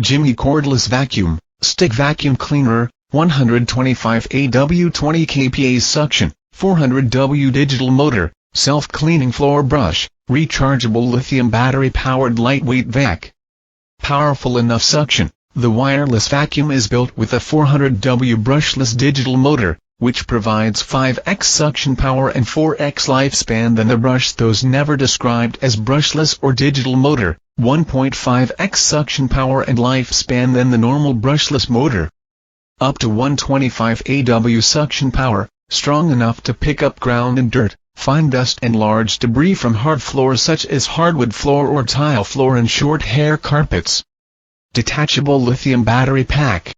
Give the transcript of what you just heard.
Jimmy Cordless Vacuum, Stick Vacuum Cleaner, 125 AW 20 kPa Suction, 400 W Digital Motor, Self-Cleaning Floor Brush, Rechargeable Lithium Battery-Powered Lightweight Vac. Powerful enough suction. The wireless vacuum is built with a 400 W brushless digital motor, which provides 5x suction power and 4x lifespan than the brush, those never described as brushless or digital motor, 1.5x suction power and lifespan than the normal brushless motor. Up to 125 AW suction power, strong enough to pick up ground and dirt, fine dust and large debris from hard floors such as hardwood floor or tile floor and short hair carpets. Detachable lithium battery pack.